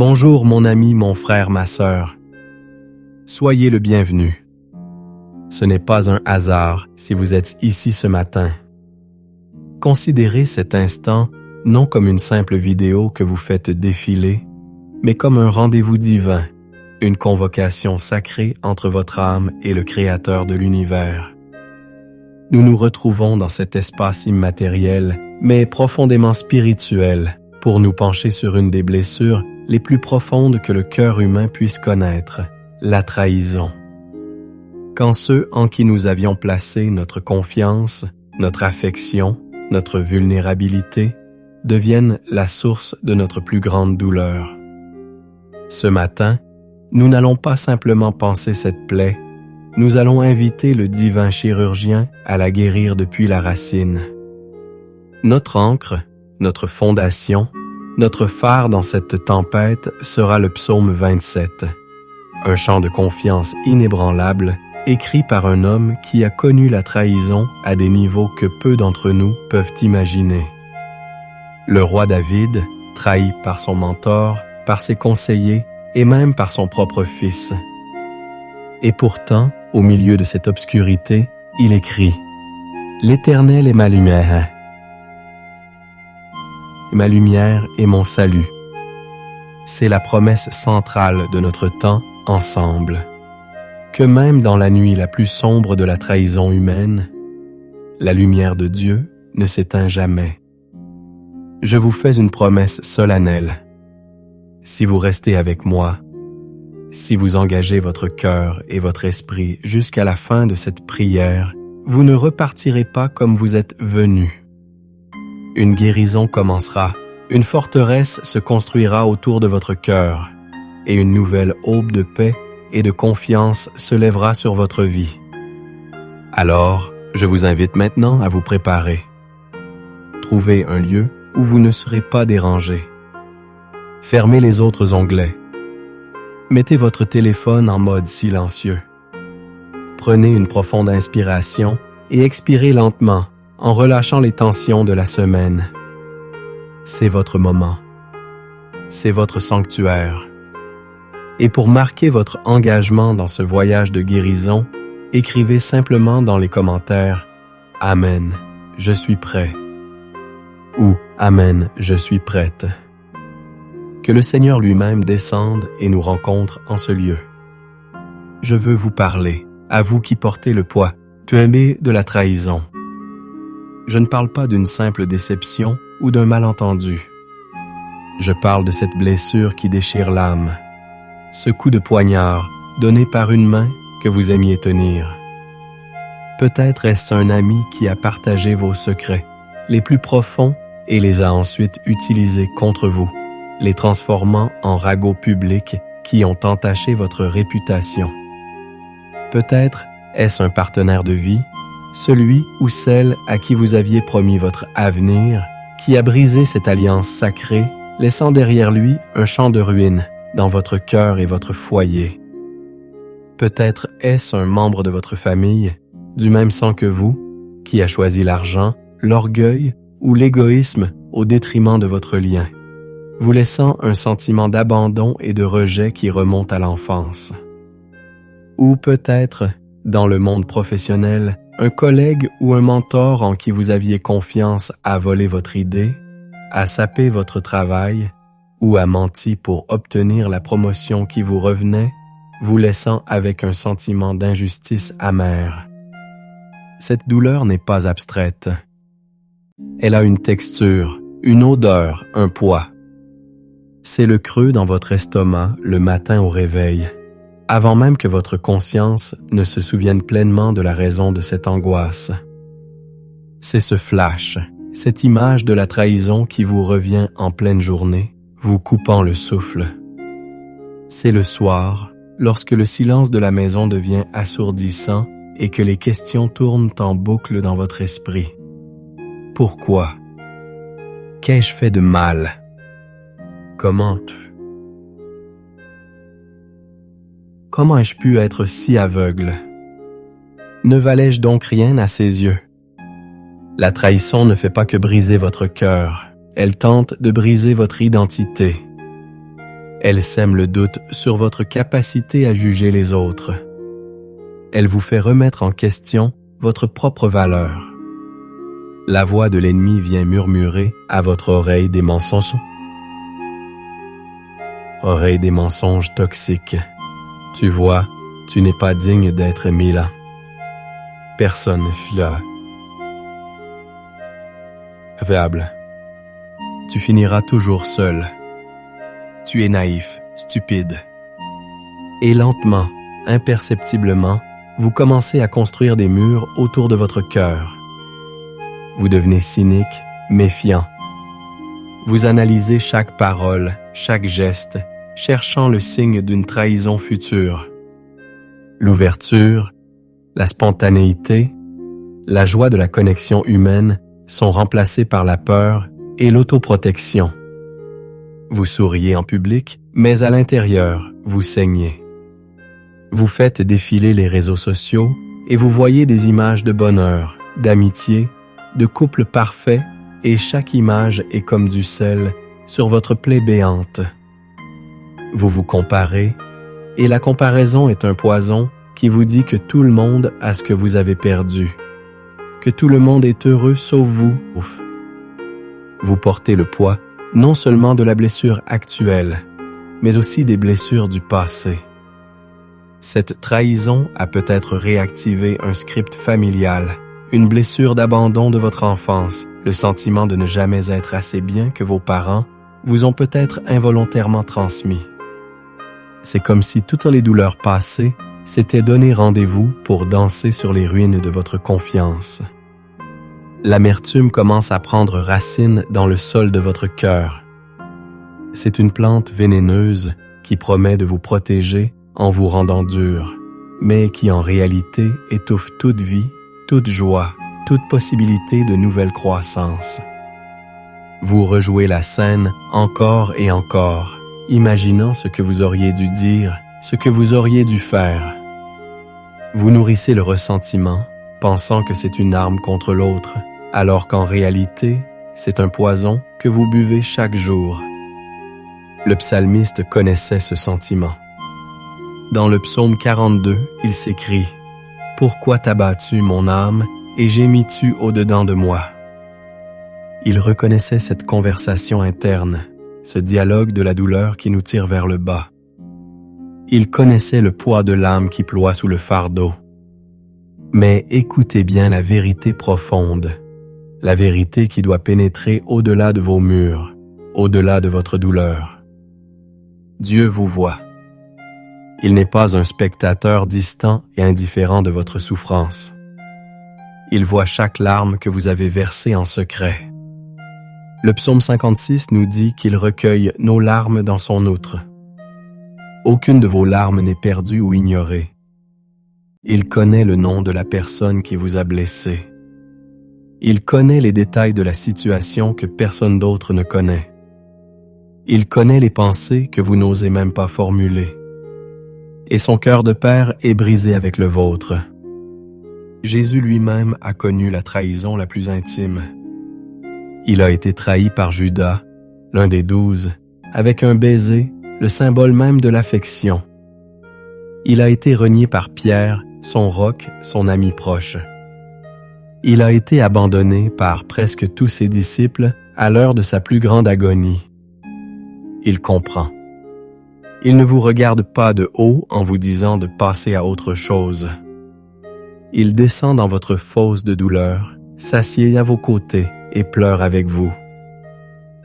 Bonjour mon ami, mon frère, ma sœur. Soyez le bienvenu. Ce n'est pas un hasard si vous êtes ici ce matin. Considérez cet instant non comme une simple vidéo que vous faites défiler, mais comme un rendez-vous divin, une convocation sacrée entre votre âme et le Créateur de l'univers. Nous nous retrouvons dans cet espace immatériel, mais profondément spirituel, pour nous pencher sur une des blessures les plus profondes que le cœur humain puisse connaître, la trahison. Quand ceux en qui nous avions placé notre confiance, notre affection, notre vulnérabilité, deviennent la source de notre plus grande douleur. Ce matin, nous n'allons pas simplement panser cette plaie, nous allons inviter le divin chirurgien à la guérir depuis la racine. Notre ancre, notre fondation, notre phare dans cette tempête sera le psaume 27, un chant de confiance inébranlable écrit par un homme qui a connu la trahison à des niveaux que peu d'entre nous peuvent imaginer. Le roi David, trahi par son mentor, par ses conseillers et même par son propre fils. Et pourtant, au milieu de cette obscurité, il écrit « L'Éternel est ma lumière. Ma lumière est mon salut. » C'est la promesse centrale de notre temps ensemble. Que même dans la nuit la plus sombre de la trahison humaine, la lumière de Dieu ne s'éteint jamais. Je vous fais une promesse solennelle. Si vous restez avec moi, si vous engagez votre cœur et votre esprit jusqu'à la fin de cette prière, vous ne repartirez pas comme vous êtes venus. Une guérison commencera, une forteresse se construira autour de votre cœur, et une nouvelle aube de paix et de confiance se lèvera sur votre vie. Alors, je vous invite maintenant à vous préparer. Trouvez un lieu où vous ne serez pas dérangé. Fermez les autres onglets. Mettez votre téléphone en mode silencieux. Prenez une profonde inspiration et expirez lentement en relâchant les tensions de la semaine. C'est votre moment. C'est votre sanctuaire. Et pour marquer votre engagement dans ce voyage de guérison, écrivez simplement dans les commentaires « Amen, je suis prêt » ou « Amen, je suis prête ». Que le Seigneur lui-même descende et nous rencontre en ce lieu. Je veux vous parler, à vous qui portez le poids, de la trahison. Je ne parle pas d'une simple déception ou d'un malentendu. Je parle de cette blessure qui déchire l'âme, ce coup de poignard donné par une main que vous aimiez tenir. Peut-être est-ce un ami qui a partagé vos secrets, les plus profonds, et les a ensuite utilisés contre vous, les transformant en ragots publics qui ont entaché votre réputation. Peut-être est-ce un partenaire de vie, celui ou celle à qui vous aviez promis votre avenir, qui a brisé cette alliance sacrée, laissant derrière lui un champ de ruines dans votre cœur et votre foyer. Peut-être est-ce un membre de votre famille, du même sang que vous, qui a choisi l'argent, l'orgueil ou l'égoïsme au détriment de votre lien, vous laissant un sentiment d'abandon et de rejet qui remonte à l'enfance. Ou peut-être, dans le monde professionnel, un collègue ou un mentor en qui vous aviez confiance a volé votre idée, a sapé votre travail ou a menti pour obtenir la promotion qui vous revenait, vous laissant avec un sentiment d'injustice amère. Cette douleur n'est pas abstraite. Elle a une texture, une odeur, un poids. C'est le creux dans votre estomac le matin au réveil, avant même que votre conscience ne se souvienne pleinement de la raison de cette angoisse. C'est ce flash, cette image de la trahison qui vous revient en pleine journée, vous coupant le souffle. C'est le soir, lorsque le silence de la maison devient assourdissant et que les questions tournent en boucle dans votre esprit. Pourquoi? Qu'ai-je fait de mal? Comment ai-je pu être si aveugle? Ne valais-je donc rien à ses yeux? La trahison ne fait pas que briser votre cœur, elle tente de briser votre identité. Elle sème le doute sur votre capacité à juger les autres. Elle vous fait remettre en question votre propre valeur. La voix de l'ennemi vient murmurer à votre oreille des mensonges. Oreille des mensonges toxiques. Tu vois, tu n'es pas digne d'être aimé là. Personne là. Fiable. Tu finiras toujours seul. Tu es naïf, stupide. Et lentement, imperceptiblement, vous commencez à construire des murs autour de votre cœur. Vous devenez cynique, méfiant. Vous analysez chaque parole, chaque geste, cherchant le signe d'une trahison future. L'ouverture, la spontanéité, la joie de la connexion humaine sont remplacées par la peur et l'autoprotection. Vous souriez en public, mais à l'intérieur, vous saignez. Vous faites défiler les réseaux sociaux et vous voyez des images de bonheur, d'amitié, de couple parfait et chaque image est comme du sel sur votre plaie béante. Vous vous comparez et la comparaison est un poison qui vous dit que tout le monde a ce que vous avez perdu, que tout le monde est heureux sauf vous. Vous portez le poids non seulement de la blessure actuelle, mais aussi des blessures du passé. Cette trahison a peut-être réactivé un script familial, une blessure d'abandon de votre enfance, le sentiment de ne jamais être assez bien que vos parents vous ont peut-être involontairement transmis. C'est comme si toutes les douleurs passées s'étaient donné rendez-vous pour danser sur les ruines de votre confiance. L'amertume commence à prendre racine dans le sol de votre cœur. C'est une plante vénéneuse qui promet de vous protéger en vous rendant dur, mais qui en réalité étouffe toute vie, toute joie, toute possibilité de nouvelle croissance. Vous rejouez la scène encore et encore, imaginant ce que vous auriez dû dire, ce que vous auriez dû faire. Vous nourrissez le ressentiment, pensant que c'est une arme contre l'autre, alors qu'en réalité, c'est un poison que vous buvez chaque jour. Le psalmiste connaissait ce sentiment. Dans le psaume 42, il s'écrie « Pourquoi t'as battu mon âme et gémis-tu au-dedans de moi ?» Il reconnaissait cette conversation interne, ce dialogue de la douleur qui nous tire vers le bas. Il connaissait le poids de l'âme qui ploie sous le fardeau. Mais écoutez bien la vérité profonde, la vérité qui doit pénétrer au-delà de vos murs, au-delà de votre douleur. Dieu vous voit. Il n'est pas un spectateur distant et indifférent de votre souffrance. Il voit chaque larme que vous avez versée en secret. Le psaume 56 nous dit qu'il recueille nos larmes dans son outre. Aucune de vos larmes n'est perdue ou ignorée. Il connaît le nom de la personne qui vous a blessé. Il connaît les détails de la situation que personne d'autre ne connaît. Il connaît les pensées que vous n'osez même pas formuler. Et son cœur de père est brisé avec le vôtre. Jésus lui-même a connu la trahison la plus intime. Il a été trahi par Judas, l'un des 12, avec un baiser, le symbole même de l'affection. Il a été renié par Pierre, son roc, son ami proche. Il a été abandonné par presque tous ses disciples à l'heure de sa plus grande agonie. Il comprend. Il ne vous regarde pas de haut en vous disant de passer à autre chose. Il descend dans votre fosse de douleur, s'assied à vos côtés et pleure avec vous.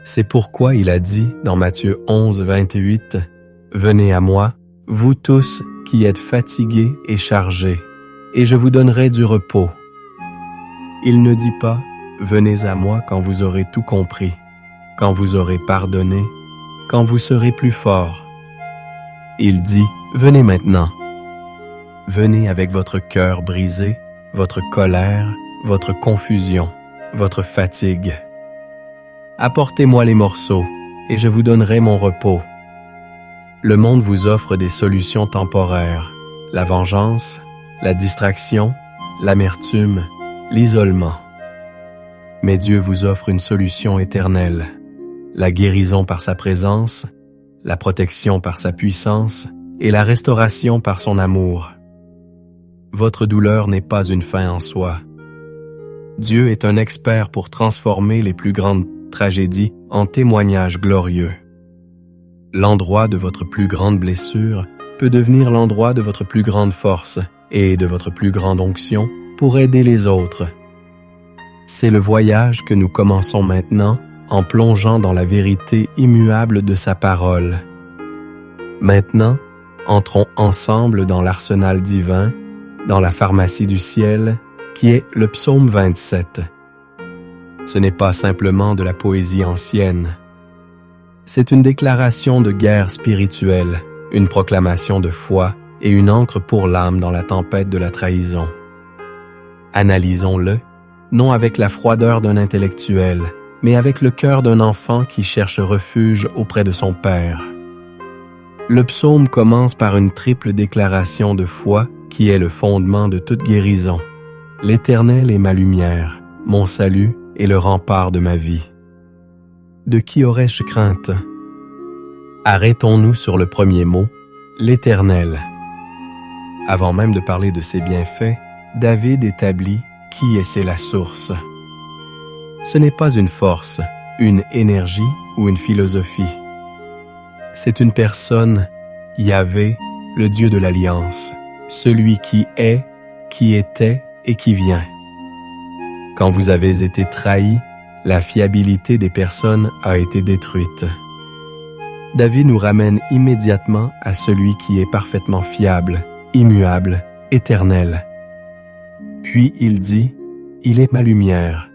C'est pourquoi il a dit dans Matthieu 11, 28, « Venez à moi, vous tous qui êtes fatigués et chargés, et je vous donnerai du repos. » Il ne dit pas « Venez à moi quand vous aurez tout compris, quand vous aurez pardonné, quand vous serez plus fort. » Il dit « Venez maintenant. Venez avec votre cœur brisé, votre colère, votre confusion, votre fatigue. Apportez-moi les morceaux, et je vous donnerai mon repos. » Le monde vous offre des solutions temporaires, la vengeance, la distraction, l'amertume, l'isolement. Mais Dieu vous offre une solution éternelle, la guérison par sa présence, la protection par sa puissance et la restauration par son amour. Votre douleur n'est pas une fin en soi. Dieu est un expert pour transformer les plus grandes tragédies en témoignages glorieux. L'endroit de votre plus grande blessure peut devenir l'endroit de votre plus grande force et de votre plus grande onction pour aider les autres. C'est le voyage que nous commençons maintenant en plongeant dans la vérité immuable de sa parole. Maintenant, entrons ensemble dans l'arsenal divin, dans la pharmacie du ciel, qui est le psaume 27. Ce n'est pas simplement de la poésie ancienne. C'est une déclaration de guerre spirituelle, une proclamation de foi et une ancre pour l'âme dans la tempête de la trahison. Analysons-le, non avec la froideur d'un intellectuel, mais avec le cœur d'un enfant qui cherche refuge auprès de son Père. Le psaume commence par une triple déclaration de foi qui est le fondement de toute guérison. L'Éternel est ma lumière, mon salut et le rempart de ma vie. De qui aurais-je crainte? Arrêtons-nous sur le premier mot, l'Éternel. Avant même de parler de ses bienfaits, David établit qui est la source. Ce n'est pas une force, une énergie ou une philosophie. C'est une personne, Yahvé, le Dieu de l'Alliance, celui qui est, qui était et qui vient. Quand vous avez été trahi, la fiabilité des personnes a été détruite. David nous ramène immédiatement à celui qui est parfaitement fiable, immuable, éternel. Puis il dit, « Il est ma lumière ».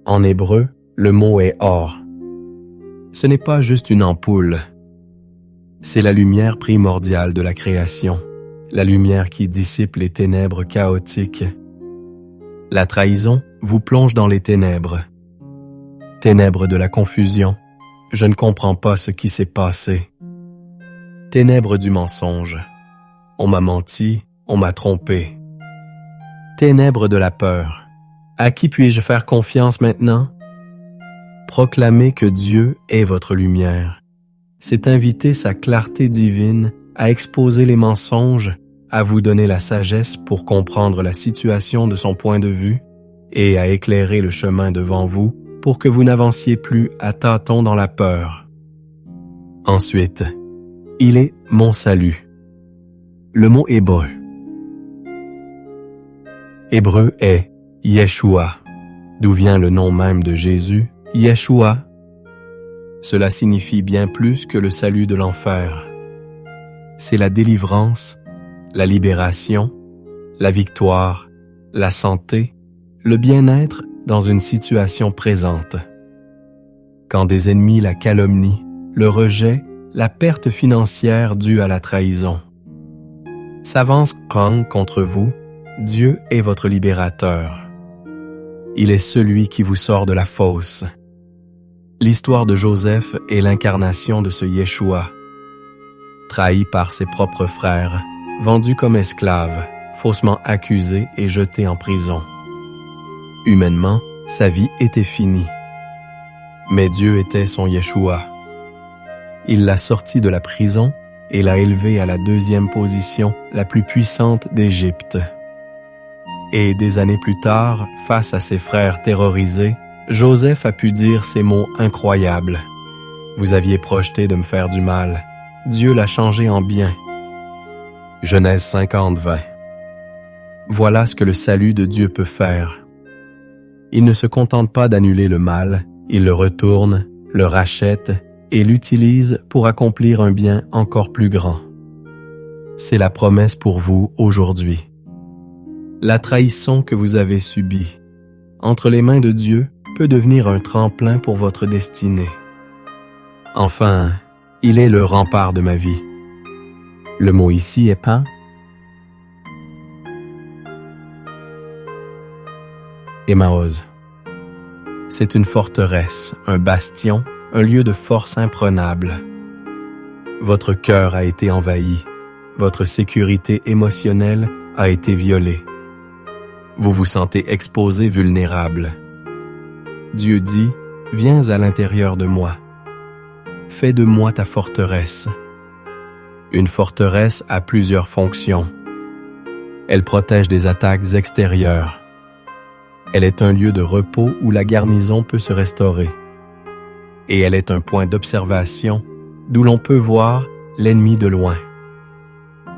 En hébreu, le mot est or. Ce n'est pas juste une ampoule. C'est la lumière primordiale de la création, la lumière qui dissipe les ténèbres chaotiques. La trahison vous plonge dans les ténèbres. Ténèbres de la confusion, je ne comprends pas ce qui s'est passé. Ténèbres du mensonge, on m'a menti, on m'a trompé. Ténèbres de la peur, à qui puis-je faire confiance maintenant? Proclamez que Dieu est votre lumière. C'est inviter sa clarté divine à exposer les mensonges, à vous donner la sagesse pour comprendre la situation de son point de vue et à éclairer le chemin devant vous pour que vous n'avanciez plus à tâtons dans la peur. Ensuite, il est mon salut. Le mot hébreu. Hébreu est Yeshua, d'où vient le nom même de Jésus, Yeshua. Cela signifie bien plus que le salut de l'enfer. C'est la délivrance, la libération, la victoire, la santé, le bien-être dans une situation présente. Quand des ennemis la calomnient, le rejet, la perte financière due à la trahison s'avance contre vous, Dieu est votre libérateur. Il est celui qui vous sort de la fosse. L'histoire de Joseph est l'incarnation de ce Yeshua. Trahi par ses propres frères, vendu comme esclave, faussement accusé et jeté en prison. Humainement, sa vie était finie. Mais Dieu était son Yeshua. Il l'a sorti de la prison et l'a élevé à la 2e position la plus puissante d'Égypte. Et des années plus tard, face à ses frères terrorisés, Joseph a pu dire ces mots incroyables. « Vous aviez projeté de me faire du mal. Dieu l'a changé en bien. » Genèse 50:20. Voilà ce que le salut de Dieu peut faire. Il ne se contente pas d'annuler le mal, il le retourne, le rachète et l'utilise pour accomplir un bien encore plus grand. C'est la promesse pour vous aujourd'hui. La trahison que vous avez subie, entre les mains de Dieu, peut devenir un tremplin pour votre destinée. Enfin, il est le rempart de ma vie. Le mot ici est pas. Emmaüs. C'est une forteresse, un bastion, un lieu de force imprenable. Votre cœur a été envahi, votre sécurité émotionnelle a été violée. Vous vous sentez exposé, vulnérable. Dieu dit, « Viens à l'intérieur de moi. » Fais de moi ta forteresse. Une forteresse a plusieurs fonctions. Elle protège des attaques extérieures. Elle est un lieu de repos où la garnison peut se restaurer. Et elle est un point d'observation d'où l'on peut voir l'ennemi de loin.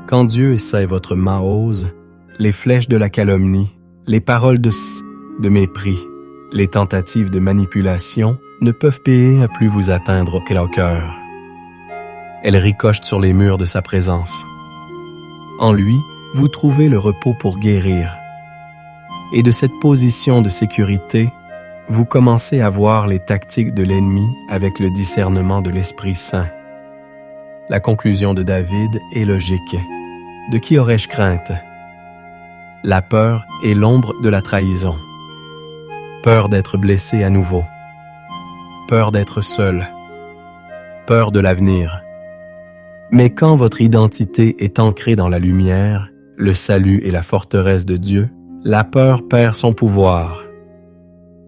Quand Dieu essaie votre maose, les flèches de la calomnie, les paroles de mépris, les tentatives de manipulation ne peuvent payer à plus vous atteindre qu'au cœur. Elles ricochent sur les murs de sa présence. En lui, vous trouvez le repos pour guérir. Et de cette position de sécurité, vous commencez à voir les tactiques de l'ennemi avec le discernement de l'Esprit Saint. La conclusion de David est logique. De qui aurais-je crainte? La peur est l'ombre de la trahison. Peur d'être blessé à nouveau. Peur d'être seul. Peur de l'avenir. Mais quand votre identité est ancrée dans la lumière, le salut et la forteresse de Dieu, la peur perd son pouvoir.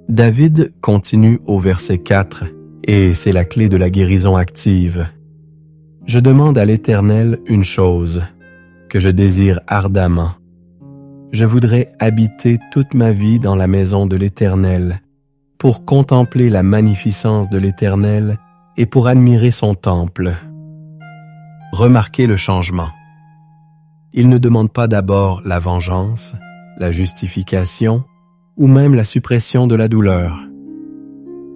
David continue au verset 4, et c'est la clé de la guérison active. Je demande à l'Éternel une chose, que je désire ardemment. Je voudrais habiter toute ma vie dans la maison de l'Éternel, pour contempler la magnificence de l'Éternel et pour admirer son temple. Remarquez le changement. Il ne demande pas d'abord la vengeance, la justification ou même la suppression de la douleur.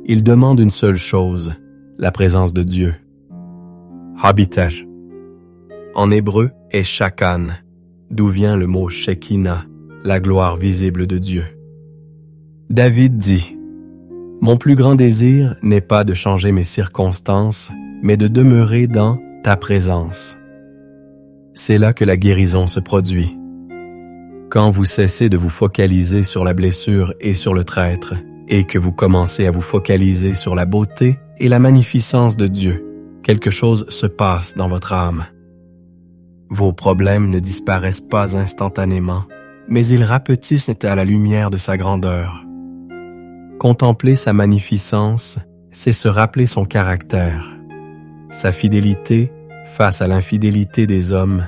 Il demande une seule chose, la présence de Dieu. Habitat. En hébreu est shakan, d'où vient le mot Shekinah, la gloire visible de Dieu. David dit, « Mon plus grand désir n'est pas de changer mes circonstances, mais de demeurer dans ta présence. » C'est là que la guérison se produit. Quand vous cessez de vous focaliser sur la blessure et sur le traître, et que vous commencez à vous focaliser sur la beauté et la magnificence de Dieu, quelque chose se passe dans votre âme. Vos problèmes ne disparaissent pas instantanément, mais ils rapetissent à la lumière de sa grandeur. Contempler sa magnificence, c'est se rappeler son caractère, sa fidélité face à l'infidélité des hommes,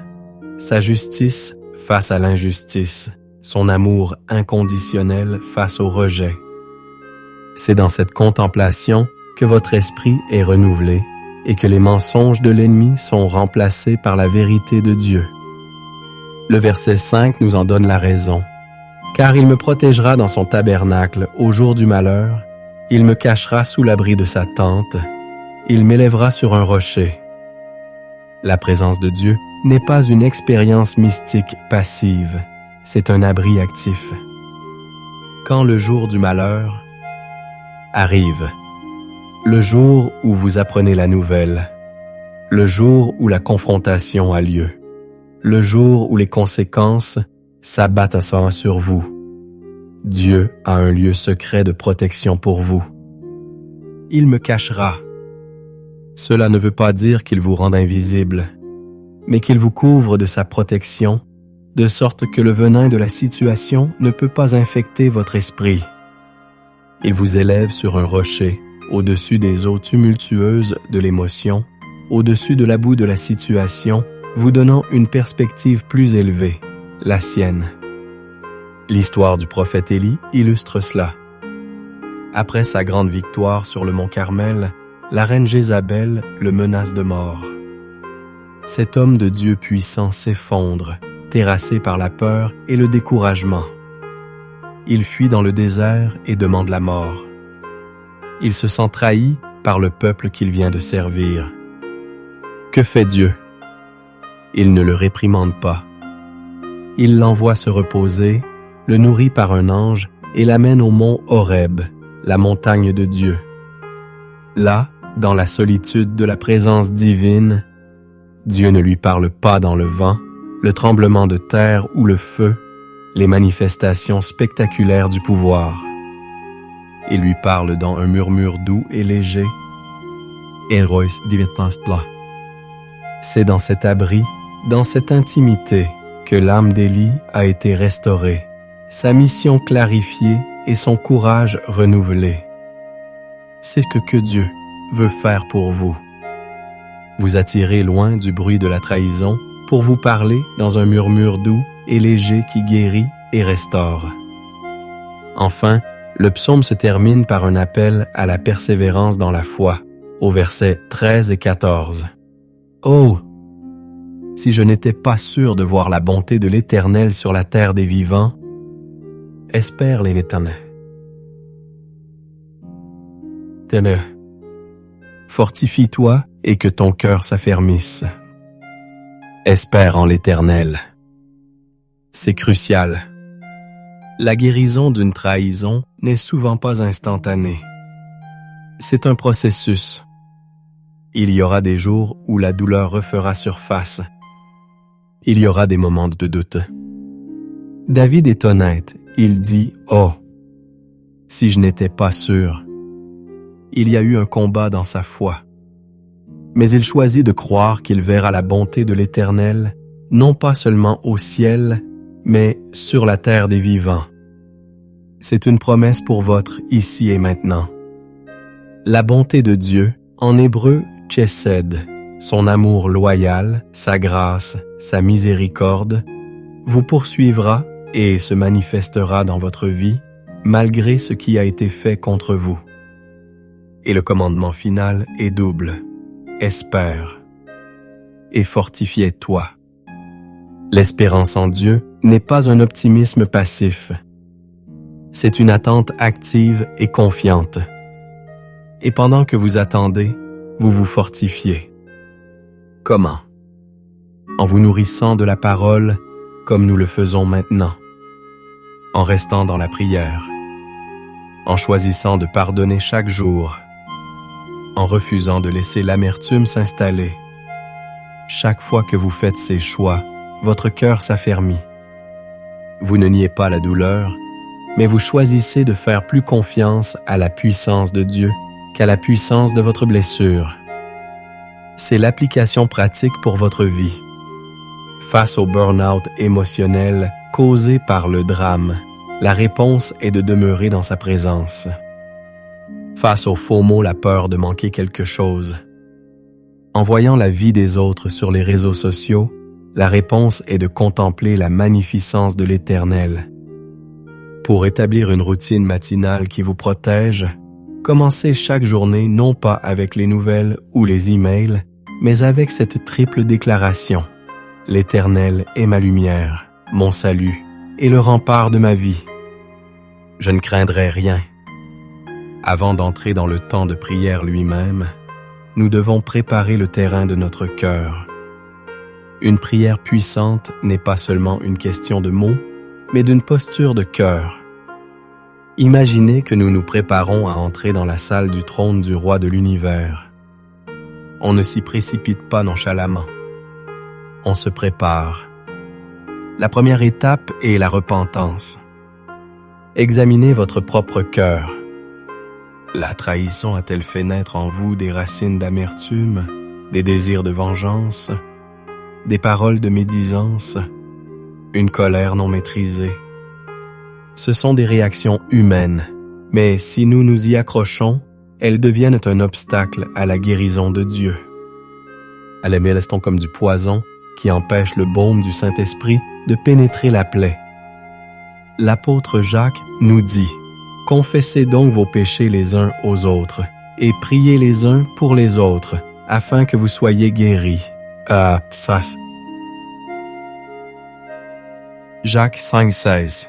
sa justice face à l'injustice, son amour inconditionnel face au rejet. C'est dans cette contemplation que votre esprit est renouvelé et que les mensonges de l'ennemi sont remplacés par la vérité de Dieu. Le verset 5 nous en donne la raison. « Car il me protégera dans son tabernacle au jour du malheur, il me cachera sous l'abri de sa tente, il m'élèvera sur un rocher. » La présence de Dieu n'est pas une expérience mystique passive, c'est un abri actif. Quand le jour du malheur arrive, le jour où vous apprenez la nouvelle, le jour où la confrontation a lieu, le jour où les conséquences s'abattent sur vous, Dieu a un lieu secret de protection pour vous. Il me cachera. Cela ne veut pas dire qu'il vous rende invisible, mais qu'il vous couvre de sa protection, de sorte que le venin de la situation ne peut pas infecter votre esprit. Il vous élève sur un rocher, au-dessus des eaux tumultueuses de l'émotion, au-dessus de la boue de la situation, vous donnant une perspective plus élevée, la sienne. L'histoire du prophète Élie illustre cela. Après sa grande victoire sur le mont Carmel, la reine Jézabel le menace de mort. Cet homme de Dieu puissant s'effondre, terrassé par la peur et le découragement. Il fuit dans le désert et demande la mort. Il se sent trahi par le peuple qu'il vient de servir. Que fait Dieu? Il ne le réprimande pas. Il l'envoie se reposer, le nourrit par un ange et l'amène au mont Horeb, la montagne de Dieu. Là, dans la solitude de la présence divine, Dieu ne lui parle pas dans le vent, le tremblement de terre ou le feu, les manifestations spectaculaires du pouvoir. Il lui parle dans un murmure doux et léger. C'est dans cet abri, dans cette intimité, que l'âme d'Élie a été restaurée, sa mission clarifiée et son courage renouvelé. C'est ce que Dieu veut faire pour vous. Vous attirez loin du bruit de la trahison pour vous parler dans un murmure doux et léger qui guérit et restaure. Enfin, le psaume se termine par un appel à la persévérance dans la foi, aux versets 13 et 14. « Oh! Si je n'étais pas sûr de voir la bonté de l'Éternel sur la terre des vivants, espère l'Éternel. Fortifie-toi et que ton cœur s'affermisse. Espère en l'Éternel. » C'est crucial. La guérison d'une trahison n'est souvent pas instantanée. C'est un processus. Il y aura des jours où la douleur refera surface. Il y aura des moments de doute. David est honnête. Il dit « Oh, si je n'étais pas sûr ». Il y a eu un combat dans sa foi. Mais il choisit de croire qu'il verra la bonté de l'Éternel, non pas seulement au ciel, mais sur la terre des vivants. C'est une promesse pour votre ici et maintenant. La bonté de Dieu, en hébreu chesed, son amour loyal, sa grâce, sa miséricorde, vous poursuivra et se manifestera dans votre vie, malgré ce qui a été fait contre vous. Et le commandement final est double. Espère et fortifie-toi. L'espérance en Dieu n'est pas un optimisme passif. C'est une attente active et confiante. Et pendant que vous attendez, vous vous fortifiez. Comment? En vous nourrissant de la parole comme nous le faisons maintenant. En restant dans la prière. En choisissant de pardonner chaque jour. En refusant de laisser l'amertume s'installer. Chaque fois que vous faites ces choix, votre cœur s'affermit. Vous ne niez pas la douleur, mais vous choisissez de faire plus confiance à la puissance de Dieu qu'à la puissance de votre blessure. C'est l'application pratique pour votre vie. Face au burn-out émotionnel causé par le drame, la réponse est de demeurer dans sa présence. Face au FOMO, la peur de manquer quelque chose. En voyant la vie des autres sur les réseaux sociaux, la réponse est de contempler la magnificence de l'Éternel. Pour établir une routine matinale qui vous protège, commencez chaque journée non pas avec les nouvelles ou les emails, mais avec cette triple déclaration. L'Éternel est ma lumière, mon salut et le rempart de ma vie. Je ne craindrai rien. Avant d'entrer dans le temps de prière lui-même, nous devons préparer le terrain de notre cœur. Une prière puissante n'est pas seulement une question de mots, mais d'une posture de cœur. Imaginez que nous nous préparons à entrer dans la salle du trône du roi de l'univers. On ne s'y précipite pas nonchalamment. On se prépare. La première étape est la repentance. Examinez votre propre cœur. La trahison a-t-elle fait naître en vous des racines d'amertume, des désirs de vengeance, des paroles de médisance, une colère non maîtrisée? Ce sont des réactions humaines, mais si nous nous y accrochons, elles deviennent un obstacle à la guérison de Dieu. Elles sont comme du poison qui empêche le baume du Saint-Esprit de pénétrer la plaie. L'apôtre Jacques nous dit: « Confessez donc vos péchés les uns aux autres, et priez les uns pour les autres, afin que vous soyez guéris. » Jacques 5,16.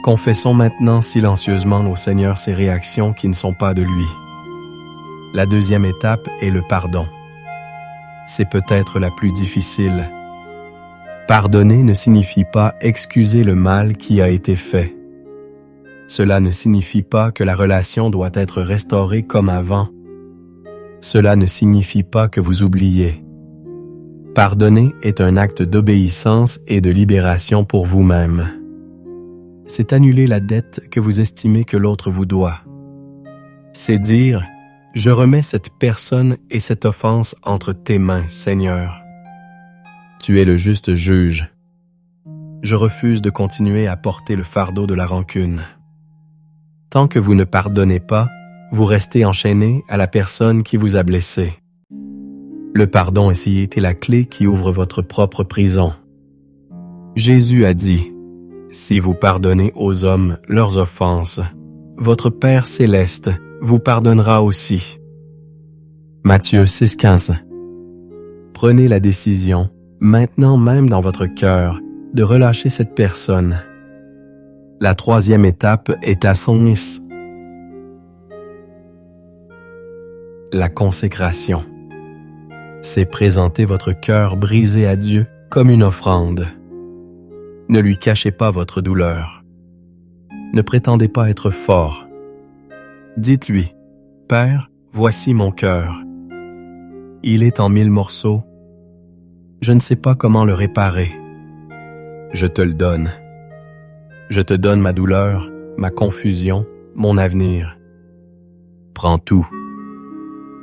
Confessons maintenant silencieusement au Seigneur ces réactions qui ne sont pas de lui. La deuxième étape est le pardon. C'est peut-être la plus difficile. Pardonner ne signifie pas excuser le mal qui a été fait. Cela ne signifie pas que la relation doit être restaurée comme avant. Cela ne signifie pas que vous oubliez. Pardonner est un acte d'obéissance et de libération pour vous-même. C'est annuler la dette que vous estimez que l'autre vous doit. C'est dire: « Je remets cette personne et cette offense entre tes mains, Seigneur. Tu es le juste juge. Je refuse de continuer à porter le fardeau de la rancune. » Tant que vous ne pardonnez pas, vous restez enchaîné à la personne qui vous a blessé. Le pardon a été la clé qui ouvre votre propre prison. Jésus a dit, « Si vous pardonnez aux hommes leurs offenses, votre Père céleste vous pardonnera aussi. » Matthieu 6,15. Prenez la décision, maintenant même dans votre cœur, de relâcher cette personne. La troisième étape est la soumise. La consécration. C'est présenter votre cœur brisé à Dieu comme une offrande. Ne lui cachez pas votre douleur. Ne prétendez pas être fort. Dites-lui, « Père, voici mon cœur. Il est en 1000 morceaux. Je ne sais pas comment le réparer. Je te le donne. Je te donne ma douleur, ma confusion, mon avenir. Prends tout. »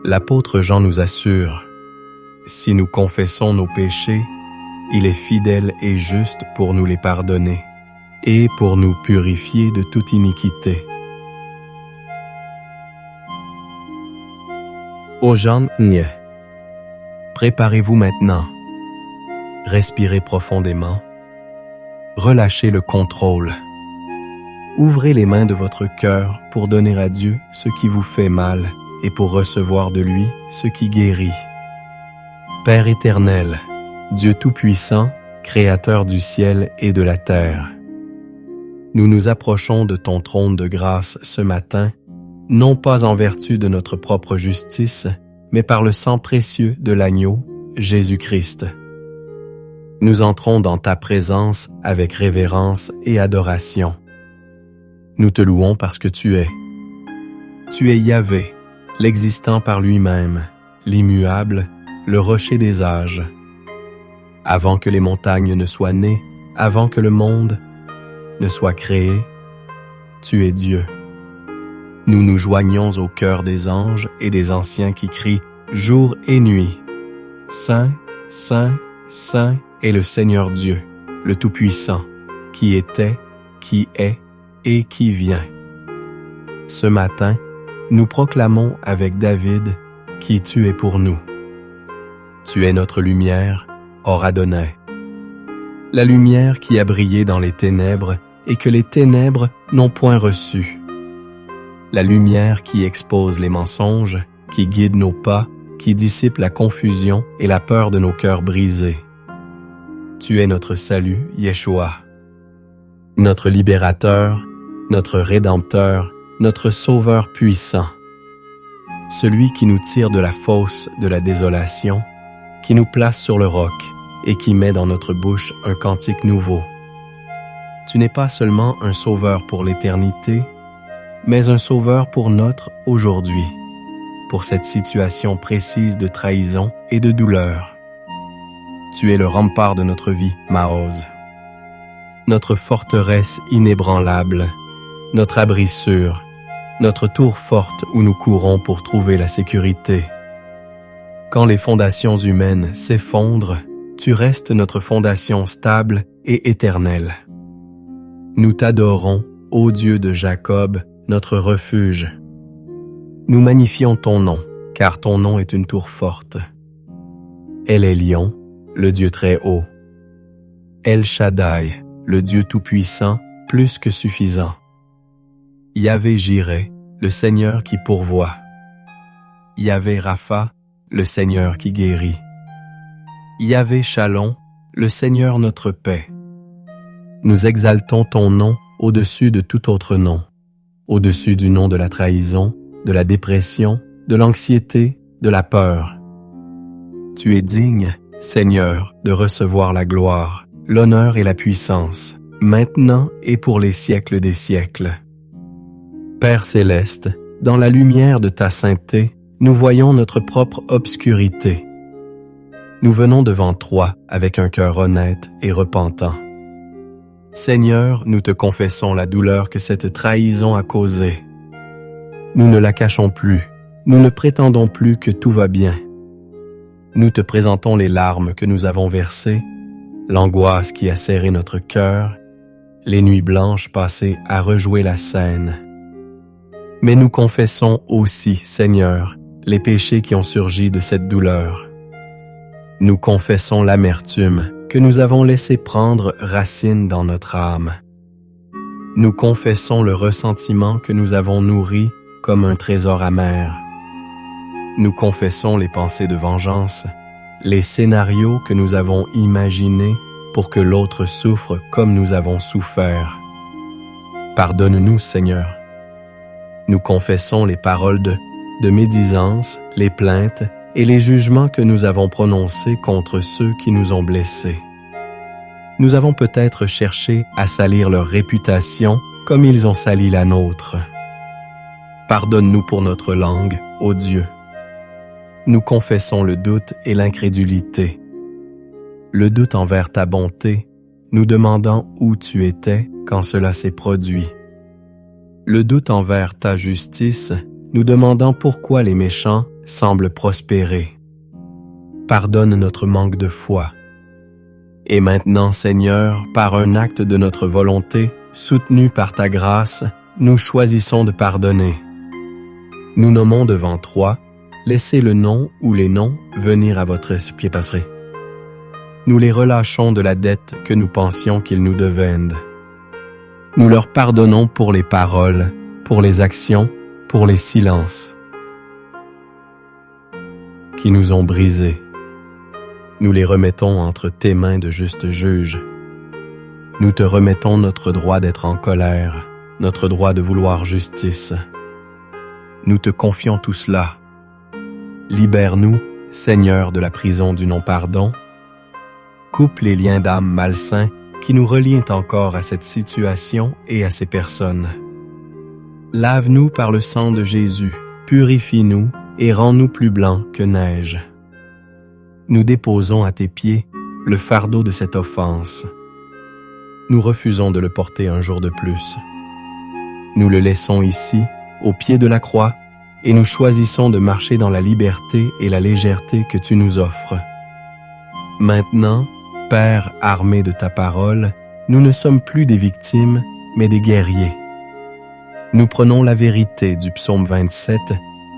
L'apôtre Jean nous assure, « Si nous confessons nos péchés, il est fidèle et juste pour nous les pardonner et pour nous purifier de toute iniquité. » Aux gens, préparez-vous maintenant. Respirez profondément. Relâchez le contrôle. Ouvrez les mains de votre cœur pour donner à Dieu ce qui vous fait mal et pour recevoir de lui ce qui guérit. Père éternel, Dieu Tout-Puissant, Créateur du ciel et de la terre, nous nous approchons de ton trône de grâce ce matin, non pas en vertu de notre propre justice, mais par le sang précieux de l'agneau, Jésus-Christ. Nous entrons dans ta présence avec révérence et adoration. Nous te louons parce que tu es. Tu es Yahvé, l'existant par lui-même, l'immuable, le rocher des âges. Avant que les montagnes ne soient nées, avant que le monde ne soit créé, tu es Dieu. Nous nous joignons au cœur des anges et des anciens qui crient jour et nuit. Saint, Saint, Saint est le Seigneur Dieu, le Tout-Puissant, qui était, qui est et qui vient. Ce matin, nous proclamons avec David qui tu es pour nous. Tu es notre lumière, Or Adonai. La lumière qui a brillé dans les ténèbres et que les ténèbres n'ont point reçue. La lumière qui expose les mensonges, qui guide nos pas, qui dissipe la confusion et la peur de nos cœurs brisés. Tu es notre salut, Yeshua. Notre libérateur, notre rédempteur, notre sauveur puissant. Celui qui nous tire de la fosse de la désolation, qui nous place sur le roc et qui met dans notre bouche un cantique nouveau. Tu n'es pas seulement un sauveur pour l'éternité, mais un sauveur pour notre aujourd'hui, pour cette situation précise de trahison et de douleur. Tu es le rempart de notre vie, Maoz. Notre forteresse inébranlable, notre abri sûr, notre tour forte où nous courons pour trouver la sécurité. Quand les fondations humaines s'effondrent, tu restes notre fondation stable et éternelle. Nous t'adorons, ô Dieu de Jacob, notre refuge. Nous magnifions ton nom, car ton nom est une tour forte. El Elyon, le Dieu très haut. El Shaddai, le Dieu tout-puissant, plus que suffisant. Yahvé Jireh, le Seigneur qui pourvoit. Yahvé Rapha, le Seigneur qui guérit. Yahvé Shalom, le Seigneur notre paix. Nous exaltons ton nom au-dessus de tout autre nom, au-dessus du nom de la trahison, de la dépression, de l'anxiété, de la peur. Tu es digne, Seigneur, de recevoir la gloire, l'honneur et la puissance, maintenant et pour les siècles des siècles. Père céleste, dans la lumière de ta sainteté, nous voyons notre propre obscurité. Nous venons devant toi avec un cœur honnête et repentant. Seigneur, nous te confessons la douleur que cette trahison a causée. Nous ne la cachons plus, nous ne prétendons plus que tout va bien. Nous te présentons les larmes que nous avons versées, l'angoisse qui a serré notre cœur, les nuits blanches passées à rejouer la scène. Mais nous confessons aussi, Seigneur, les péchés qui ont surgi de cette douleur. Nous confessons l'amertume que nous avons laissé prendre racine dans notre âme. Nous confessons le ressentiment que nous avons nourri comme un trésor amer. Nous confessons les pensées de vengeance, les scénarios que nous avons imaginés pour que l'autre souffre comme nous avons souffert. Pardonne-nous, Seigneur. Nous confessons les paroles de médisance, les plaintes et les jugements que nous avons prononcés contre ceux qui nous ont blessés. Nous avons peut-être cherché à salir leur réputation comme ils ont sali la nôtre. Pardonne-nous pour notre langue, ô Dieu. Nous confessons le doute et l'incrédulité. Le doute envers ta bonté, nous demandant où tu étais quand cela s'est produit. Le doute envers ta justice, nous demandant pourquoi les méchants semblent prospérer. Pardonne notre manque de foi. Et maintenant, Seigneur, par un acte de notre volonté, soutenu par ta grâce, nous choisissons de pardonner. Nous nommons devant toi, laissez le nom ou les noms venir à votre pied passeré. Nous les relâchons de la dette que nous pensions qu'ils nous devaient. Nous leur pardonnons pour les paroles, pour les actions, pour les silences qui nous ont brisés. Nous les remettons entre tes mains de juste juge. Nous te remettons notre droit d'être en colère, notre droit de vouloir justice. Nous te confions tout cela. Libère-nous, Seigneur, de la prison du non-pardon. Coupe les liens d'âme malsains qui nous relient encore à cette situation et à ces personnes. Lave-nous par le sang de Jésus, purifie-nous et rends-nous plus blancs que neige. Nous déposons à tes pieds le fardeau de cette offense. Nous refusons de le porter un jour de plus. Nous le laissons ici, au pied de la croix, et nous choisissons de marcher dans la liberté et la légèreté que tu nous offres. Maintenant, Père armé de ta parole, nous ne sommes plus des victimes, mais des guerriers. Nous prenons la vérité du psaume 27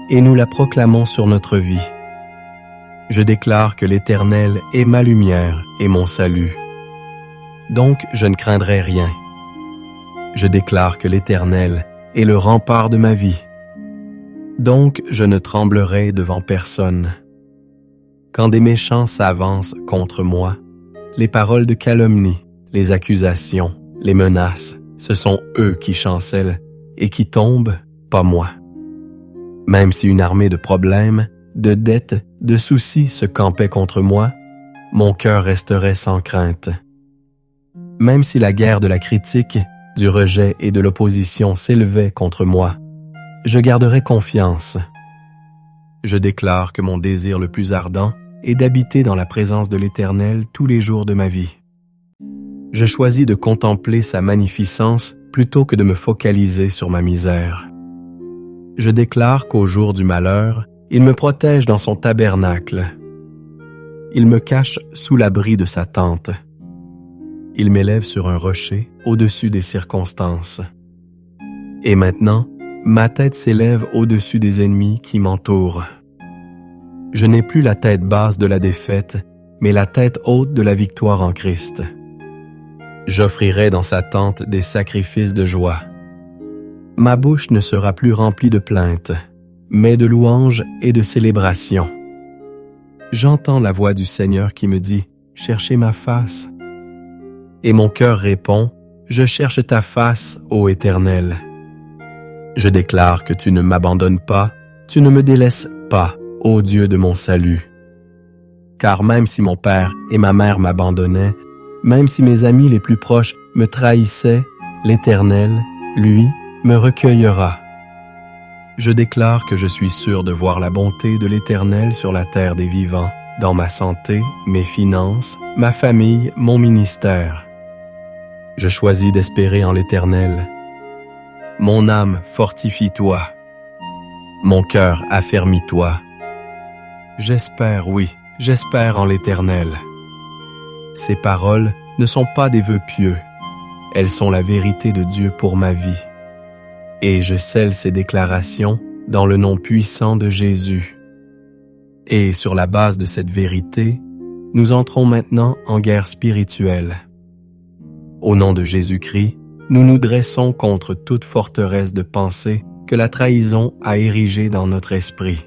et nous la proclamons sur notre vie. Je déclare que l'Éternel est ma lumière et mon salut. Donc je ne craindrai rien. Je déclare que l'Éternel est le rempart de ma vie. Donc je ne tremblerai devant personne. Quand des méchants s'avancent contre moi, les paroles de calomnie, les accusations, les menaces, ce sont eux qui chancellent et qui tombent, pas moi. Même si une armée de problèmes, de dettes, de soucis se campait contre moi, mon cœur resterait sans crainte. Même si la guerre de la critique, du rejet et de l'opposition s'élevait contre moi, je garderai confiance. Je déclare que mon désir le plus ardent est d'habiter dans la présence de l'Éternel tous les jours de ma vie. Je choisis de contempler sa magnificence plutôt que de me focaliser sur ma misère. Je déclare qu'au jour du malheur, il me protège dans son tabernacle. Il me cache sous l'abri de sa tente. Il m'élève sur un rocher au-dessus des circonstances. Et maintenant, ma tête s'élève au-dessus des ennemis qui m'entourent. Je n'ai plus la tête basse de la défaite, mais la tête haute de la victoire en Christ. J'offrirai dans sa tente des sacrifices de joie. Ma bouche ne sera plus remplie de plaintes, mais de louanges et de célébrations. J'entends la voix du Seigneur qui me dit « Cherchez ma face ». Et mon cœur répond « Je cherche ta face, ô Éternel ». Je déclare que tu ne m'abandonnes pas, tu ne me délaisses pas, ô Dieu de mon salut. Car même si mon père et ma mère m'abandonnaient, même si mes amis les plus proches me trahissaient, l'Éternel, lui, me recueillera. Je déclare que je suis sûr de voir la bonté de l'Éternel sur la terre des vivants, dans ma santé, mes finances, ma famille, mon ministère. Je choisis d'espérer en l'Éternel. Mon âme, fortifie-toi. Mon cœur, affermis-toi. J'espère, oui, j'espère en l'Éternel. Ces paroles ne sont pas des vœux pieux. Elles sont la vérité de Dieu pour ma vie. Et je scelle ces déclarations dans le nom puissant de Jésus. Et sur la base de cette vérité, nous entrons maintenant en guerre spirituelle. Au nom de Jésus-Christ, nous nous dressons contre toute forteresse de pensée que la trahison a érigée dans notre esprit.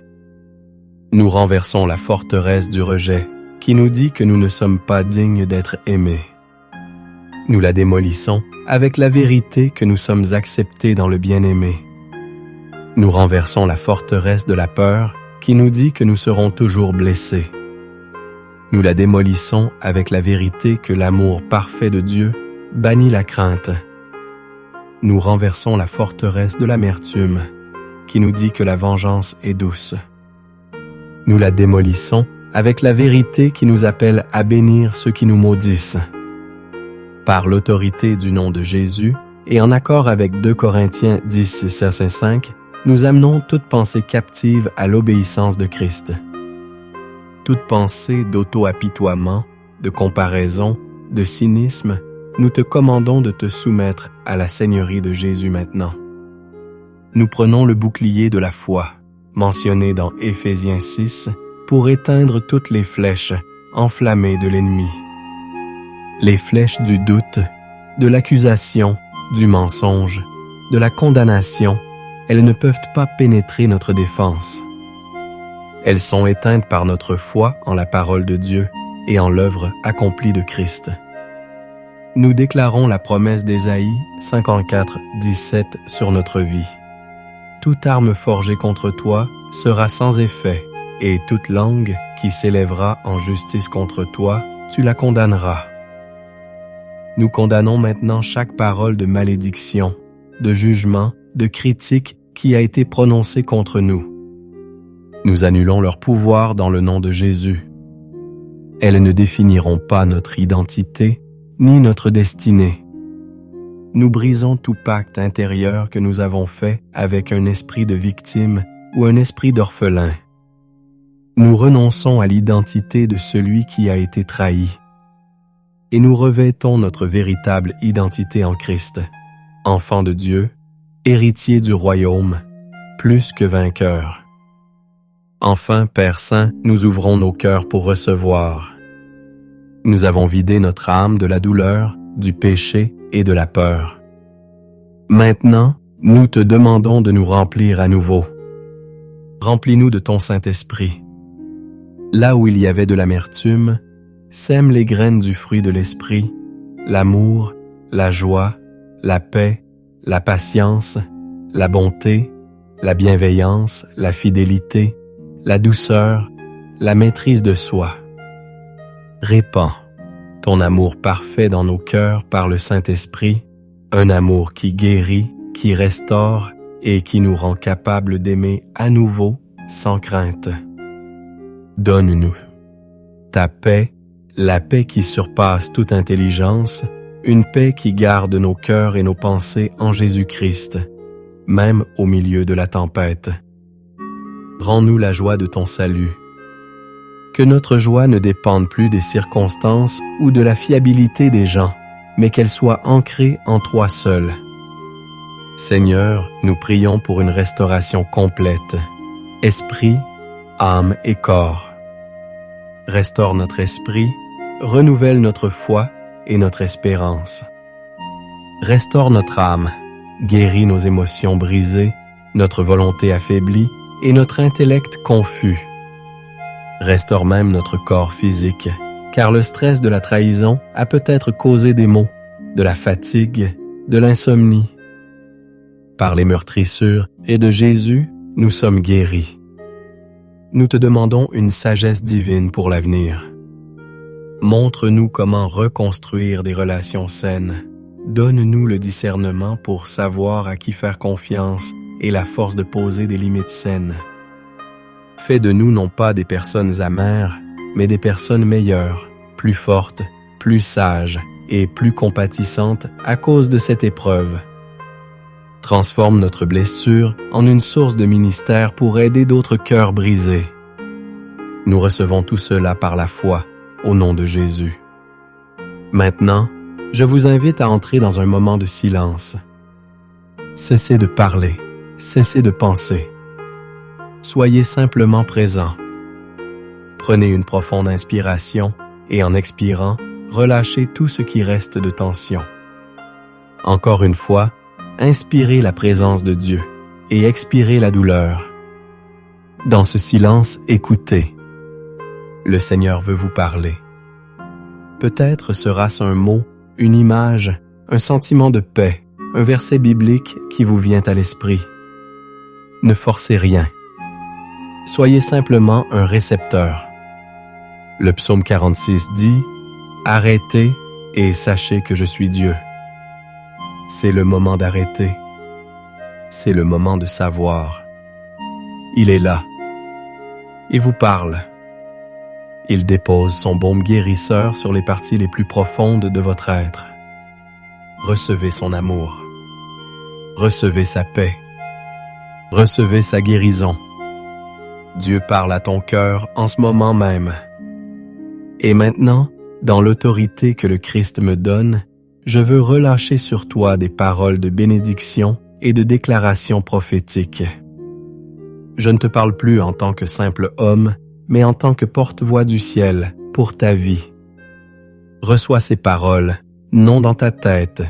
Nous renversons la forteresse du rejet qui nous dit que nous ne sommes pas dignes d'être aimés. Nous la démolissons avec la vérité que nous sommes acceptés dans le bien-aimé. Nous renversons la forteresse de la peur qui nous dit que nous serons toujours blessés. Nous la démolissons avec la vérité que l'amour parfait de Dieu bannit la crainte. Nous renversons la forteresse de l'amertume qui nous dit que la vengeance est douce. Nous la démolissons avec la vérité qui nous appelle à bénir ceux qui nous maudissent. Par l'autorité du nom de Jésus et en accord avec 2 Corinthiens 10, 16 et 5, nous amenons toute pensée captive à l'obéissance de Christ. Toute pensée d'auto-apitoiement, de comparaison, de cynisme, nous te commandons de te soumettre à la Seigneurie de Jésus maintenant. Nous prenons le bouclier de la foi, mentionné dans Éphésiens 6, pour éteindre toutes les flèches enflammées de l'ennemi. Les flèches du doute, de l'accusation, du mensonge, de la condamnation, elles ne peuvent pas pénétrer notre défense. Elles sont éteintes par notre foi en la parole de Dieu et en l'œuvre accomplie de Christ. Nous déclarons la promesse d'Ésaïe 54, 17 sur notre vie. Toute arme forgée contre toi sera sans effet, et toute langue qui s'élèvera en justice contre toi, tu la condamneras. Nous condamnons maintenant chaque parole de malédiction, de jugement, de critique qui a été prononcée contre nous. Nous annulons leur pouvoir dans le nom de Jésus. Elles ne définiront pas notre identité ni notre destinée. Nous brisons tout pacte intérieur que nous avons fait avec un esprit de victime ou un esprit d'orphelin. Nous renonçons à l'identité de celui qui a été trahi. Et nous revêtons notre véritable identité en Christ, enfant de Dieu, héritier du royaume, plus que vainqueur. Enfin, Père Saint, nous ouvrons nos cœurs pour recevoir. Nous avons vidé notre âme de la douleur, du péché et de la peur. Maintenant, nous te demandons de nous remplir à nouveau. Remplis-nous de ton Saint-Esprit. Là où il y avait de l'amertume, sème les graines du fruit de l'Esprit, l'amour, la joie, la paix, la patience, la bonté, la bienveillance, la fidélité, la douceur, la maîtrise de soi. Répands ton amour parfait dans nos cœurs par le Saint-Esprit, un amour qui guérit, qui restaure et qui nous rend capables d'aimer à nouveau sans crainte. Donne-nous ta paix, la paix qui surpasse toute intelligence, une paix qui garde nos cœurs et nos pensées en Jésus-Christ, même au milieu de la tempête. Rends-nous la joie de ton salut. Que notre joie ne dépende plus des circonstances ou de la fiabilité des gens, mais qu'elle soit ancrée en toi seul. Seigneur, nous prions pour une restauration complète, esprit, âme et corps. Restaure notre esprit, renouvelle notre foi et notre espérance. Restaure notre âme, guéris nos émotions brisées, notre volonté affaiblie et notre intellect confus. Restaure même notre corps physique, car le stress de la trahison a peut-être causé des maux, de la fatigue, de l'insomnie. Par les meurtrissures et de Jésus, nous sommes guéris. Nous te demandons une sagesse divine pour l'avenir. Montre-nous comment reconstruire des relations saines. Donne-nous le discernement pour savoir à qui faire confiance et la force de poser des limites saines. Fais de nous non pas des personnes amères, mais des personnes meilleures, plus fortes, plus sages et plus compatissantes à cause de cette épreuve. Transforme notre blessure en une source de ministère pour aider d'autres cœurs brisés. Nous recevons tout cela par la foi, au nom de Jésus. Maintenant, je vous invite à entrer dans un moment de silence. Cessez de parler, cessez de penser. Soyez simplement présent. Prenez une profonde inspiration et en expirant, relâchez tout ce qui reste de tension. Encore une fois, inspirez la présence de Dieu et expirez la douleur. Dans ce silence, écoutez. Le Seigneur veut vous parler. Peut-être sera-ce un mot, une image, un sentiment de paix, un verset biblique qui vous vient à l'esprit. Ne forcez rien. Soyez simplement un récepteur. Le psaume 46 dit « Arrêtez et sachez que je suis Dieu ». C'est le moment d'arrêter. C'est le moment de savoir. Il est là. Il vous parle. Il dépose son baume guérisseur sur les parties les plus profondes de votre être. Recevez son amour. Recevez sa paix. Recevez sa guérison. Dieu parle à ton cœur en ce moment même. Et maintenant, dans l'autorité que le Christ me donne, je veux relâcher sur toi des paroles de bénédiction et de déclaration prophétique. Je ne te parle plus en tant que simple homme, mais en tant que porte-voix du ciel pour ta vie. Reçois ces paroles, non dans ta tête,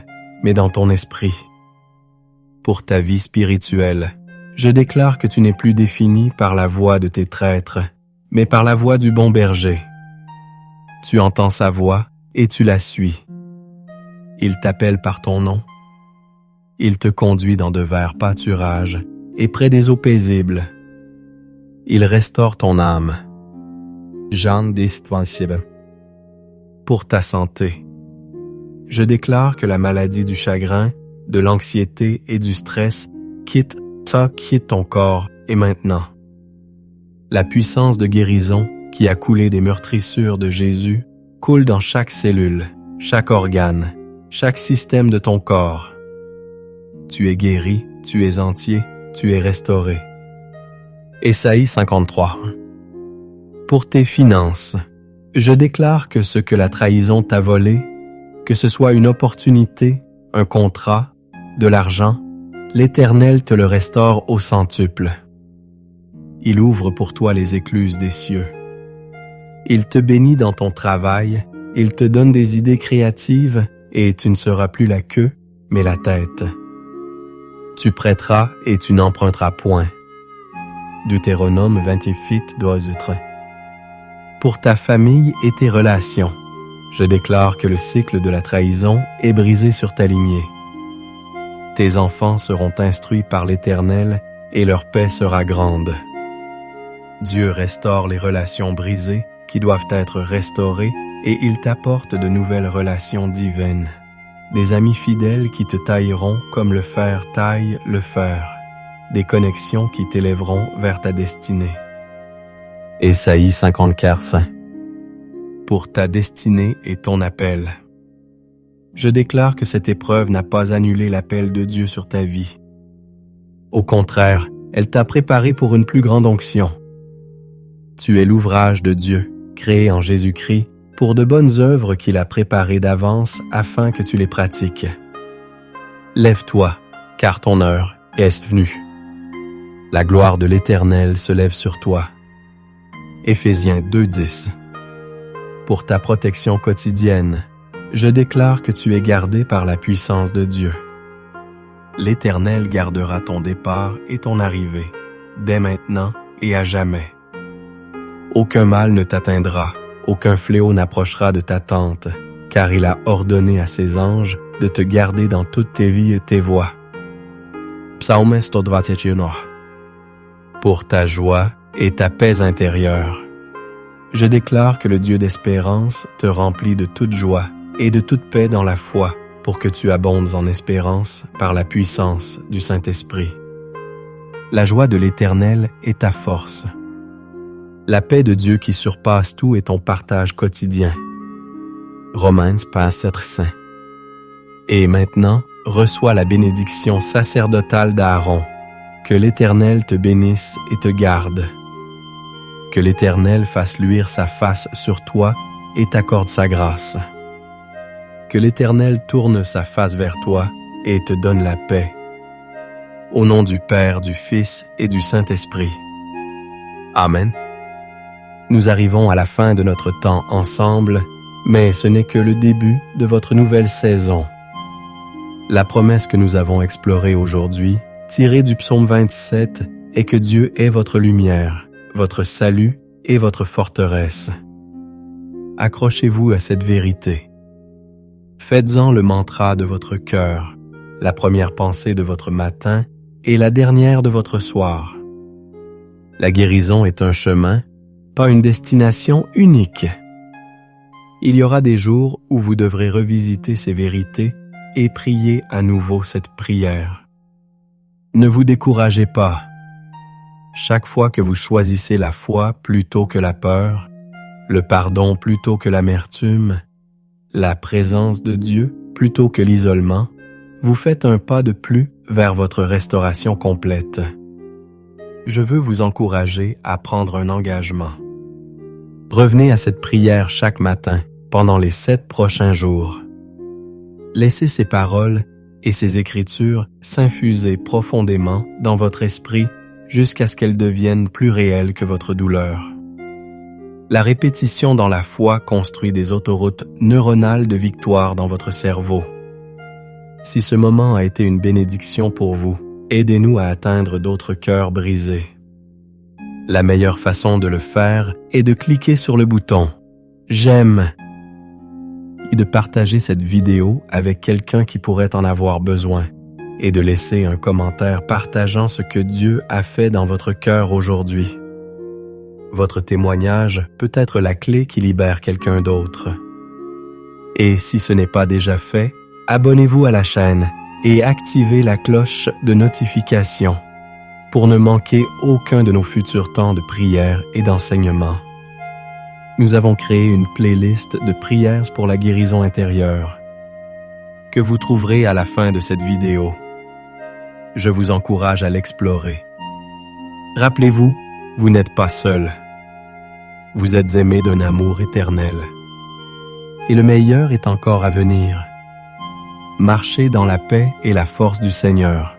mais dans ton esprit. Pour ta vie spirituelle, je déclare que tu n'es plus défini par la voix de tes traîtres, mais par la voix du bon berger. Tu entends sa voix et tu la suis. Il t'appelle par ton nom. Il te conduit dans de verts pâturages et près des eaux paisibles. Il restaure ton âme. Jean 10:27. Pour ta santé, je déclare que la maladie du chagrin, de l'anxiété et du stress quitte ton corps et maintenant. La puissance de guérison qui a coulé des meurtrissures de Jésus coule dans chaque cellule, chaque organe, chaque système de ton corps. Tu es guéri, tu es entier, tu es restauré. Ésaïe 53. Pour tes finances, je déclare que ce que la trahison t'a volé, que ce soit une opportunité, un contrat, de l'argent, l'Éternel te le restaure au centuple. Il ouvre pour toi les écluses des cieux. Il te bénit dans ton travail, il te donne des idées créatives et tu ne seras plus la queue, mais la tête. Tu prêteras et tu n'emprunteras point. Deutéronome 28:12. Pour ta famille et tes relations, je déclare que le cycle de la trahison est brisé sur ta lignée. Tes enfants seront instruits par l'Éternel et leur paix sera grande. Dieu restaure les relations brisées qui doivent être restaurées et il t'apporte de nouvelles relations divines. Des amis fidèles qui te tailleront comme le fer taille le fer. Des connexions qui t'élèveront vers ta destinée. Ésaïe 54. Pour ta destinée et ton appel. Je déclare que cette épreuve n'a pas annulé l'appel de Dieu sur ta vie. Au contraire, elle t'a préparé pour une plus grande onction. Tu es l'ouvrage de Dieu, créé en Jésus-Christ, pour de bonnes œuvres qu'il a préparées d'avance afin que tu les pratiques. Lève-toi, car ton heure est venue. La gloire de l'Éternel se lève sur toi. Éphésiens 2:10. Pour ta protection quotidienne, je déclare que tu es gardé par la puissance de Dieu. L'Éternel gardera ton départ et ton arrivée, dès maintenant et à jamais. Aucun mal ne t'atteindra, aucun fléau n'approchera de ta tente, car il a ordonné à ses anges de te garder dans toutes tes vies et tes voies. Psaume 121. Pour ta joie et ta paix intérieure, je déclare que le Dieu d'espérance te remplit de toute joie et de toute paix dans la foi, pour que tu abondes en espérance par la puissance du Saint-Esprit. La joie de l'Éternel est ta force. La paix de Dieu qui surpasse tout est ton partage quotidien. Romains 7:5. Et maintenant, reçois la bénédiction sacerdotale d'Aaron. Que l'Éternel te bénisse et te garde. Que l'Éternel fasse luire sa face sur toi et t'accorde sa grâce. Que l'Éternel tourne sa face vers toi et te donne la paix. Au nom du Père, du Fils et du Saint-Esprit. Amen. Nous arrivons à la fin de notre temps ensemble, mais ce n'est que le début de votre nouvelle saison. La promesse que nous avons explorée aujourd'hui, tirée du psaume 27, est que Dieu est votre lumière, votre salut et votre forteresse. Accrochez-vous à cette vérité. Faites-en le mantra de votre cœur, la première pensée de votre matin et la dernière de votre soir. La guérison est un chemin, pas une destination unique. Il y aura des jours où vous devrez revisiter ces vérités et prier à nouveau cette prière. Ne vous découragez pas. Chaque fois que vous choisissez la foi plutôt que la peur, le pardon plutôt que l'amertume, la présence de Dieu plutôt que l'isolement, vous faites un pas de plus vers votre restauration complète. Je veux vous encourager à prendre un engagement. Revenez à cette prière chaque matin pendant les 7 prochains jours. Laissez ces paroles et ces écritures s'infuser profondément dans votre esprit jusqu'à ce qu'elles deviennent plus réelles que votre douleur. La répétition dans la foi construit des autoroutes neuronales de victoire dans votre cerveau. Si ce moment a été une bénédiction pour vous, aidez-nous à atteindre d'autres cœurs brisés. La meilleure façon de le faire est de cliquer sur le bouton « J'aime » et de partager cette vidéo avec quelqu'un qui pourrait en avoir besoin et de laisser un commentaire partageant ce que Dieu a fait dans votre cœur aujourd'hui. Votre témoignage peut être la clé qui libère quelqu'un d'autre. Et si ce n'est pas déjà fait, abonnez-vous à la chaîne et activez la cloche de notification pour ne manquer aucun de nos futurs temps de prière et d'enseignement. Nous avons créé une playlist de prières pour la guérison intérieure que vous trouverez à la fin de cette vidéo. Je vous encourage à l'explorer. Rappelez-vous, vous n'êtes pas seul. Vous êtes aimé d'un amour éternel. Et le meilleur est encore à venir. Marchez dans la paix et la force du Seigneur.